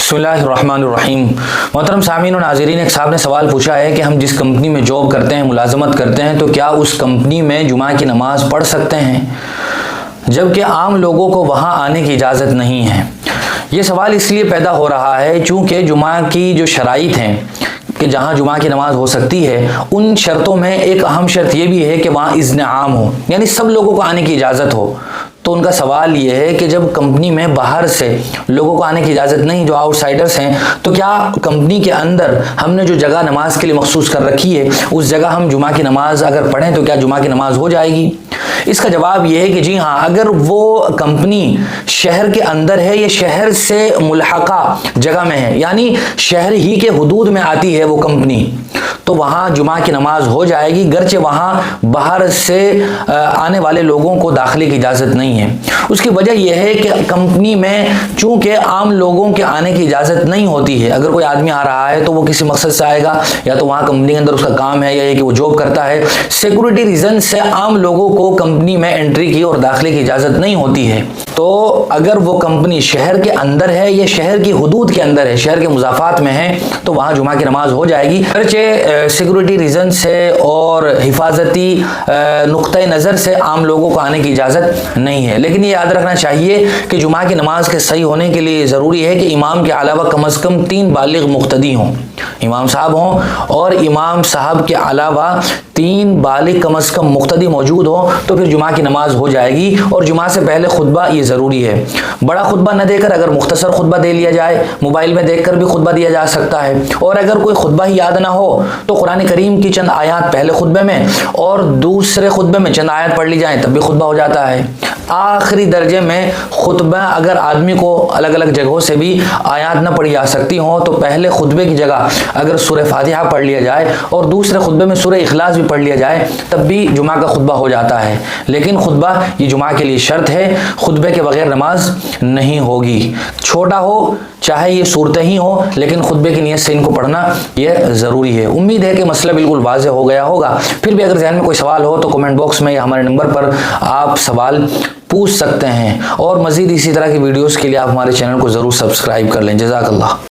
بسم اللہ الرحمن الرحیم۔ محترم سامعین و ناظرین، ایک صاحب نے سوال پوچھا ہے کہ ہم جس کمپنی میں جاب کرتے ہیں، ملازمت کرتے ہیں، تو کیا اس کمپنی میں جمعہ کی نماز پڑھ سکتے ہیں جبکہ عام لوگوں کو وہاں آنے کی اجازت نہیں ہے؟ یہ سوال اس لیے پیدا ہو رہا ہے چونکہ جمعہ کی جو شرائط ہیں کہ جہاں جمعہ کی نماز ہو سکتی ہے، ان شرطوں میں ایک اہم شرط یہ بھی ہے کہ وہاں اذن عام ہو، یعنی سب لوگوں کو آنے کی اجازت ہو۔ تو ان کا سوال یہ ہے کہ جب کمپنی میں باہر سے لوگوں کو آنے کی اجازت نہیں، جو آؤٹ سائڈرز ہیں، تو کیا کمپنی کے اندر ہم نے جو جگہ نماز کے لیے مخصوص کر رکھی ہے، اس جگہ ہم جمعہ کی نماز اگر پڑھیں تو کیا جمعہ کی نماز ہو جائے گی؟ اس کا جواب یہ ہے کہ جی ہاں، اگر وہ کمپنی شہر کے اندر ہے یا شہر سے ملحقہ جگہ میں ہے، یعنی شہر ہی کے حدود میں آتی ہے وہ کمپنی، تو وہاں جمعہ کی نماز ہو جائے گی، گرچہ وہاں باہر سے آنے والے لوگوں کو داخلے کی اجازت نہیں ہے۔ اس کی وجہ یہ ہے کہ کمپنی میں چونکہ عام لوگوں کے آنے کی اجازت نہیں ہوتی ہے، اگر کوئی آدمی آ رہا ہے تو وہ کسی مقصد سے آئے گا، یا تو وہاں کمپنی کے اندر اس کا کام ہے، یا یہ کہ وہ جاب کرتا ہے، سیکورٹی ریزن سے عام لوگوں کو کمپنی میں انٹری کی اور داخلے کی اجازت نہیں ہوتی ہے۔ تو اگر وہ کمپنی شہر کے اندر ہے یا شہر کی حدود کے اندر ہے، شہر کے مضافات میں ہے، تو وہاں جمعہ کی نماز ہو جائے گی، گرچہ سیکورٹی ریزن سے اور حفاظتی نقطہ نظر سے عام لوگوں کو آنے کی اجازت نہیں ہے۔ لیکن یہ یاد رکھنا چاہیے کہ جمعہ کی نماز کے صحیح ہونے کے لیے ضروری ہے کہ امام کے علاوہ کم از کم 3 بالغ مقتدی ہوں، امام صاحب ہوں، اور امام صاحب کے علاوہ 3 بالغ کم از کم مقتدی موجود ہوں، تو پھر جمعہ کی نماز ہو جائے گی۔ اور جمعہ سے پہلے خطبہ یہ ضروری ہے، بڑا خطبہ نہ دے کر اگر مختصر خطبہ دے لیا جائے، موبائل میں دیکھ کر بھی خطبہ دیا جا سکتا ہے، اور اگر کوئی خطبہ ہی یاد نہ ہو تو قرآن کریم کی چند آیات پہلے خطبے میں اور دوسرے خطبے میں چند آیات پڑھ لی جائیں تب بھی خطبہ ہو جاتا ہے۔ آخری درجے میں خطبہ اگر آدمی کو الگ الگ جگہوں سے بھی آیات نہ پڑھی جا سکتی ہوں تو پہلے خطبے کی جگہ اگر سورہ فاتحہ پڑھ لیا جائے اور دوسرے خطبے میں سورہ اخلاص بھی پڑھ لیا جائے تب بھی جمعہ کا خطبہ ہو جاتا ہے۔ لیکن خطبہ یہ جمعہ کے لیے شرط ہے، خطبے کے بغیر نماز نہیں ہوگی، چھوٹا ہو چاہے یہ صورتیں ہی ہو، لیکن خطبے کی نیت سے ان کو پڑھنا یہ ضروری ہے۔ امید ہے کہ مسئلہ بالکل واضح ہو گیا ہوگا۔ پھر بھی اگر ذہن میں کوئی سوال ہو تو کمنٹ باکس میں یا ہمارے نمبر پر آپ سوال پوچھ سکتے ہیں، اور مزید اسی طرح کی ویڈیوز کے لیے آپ ہمارے چینل کو ضرور سبسکرائب کر لیں۔ جزاک اللہ۔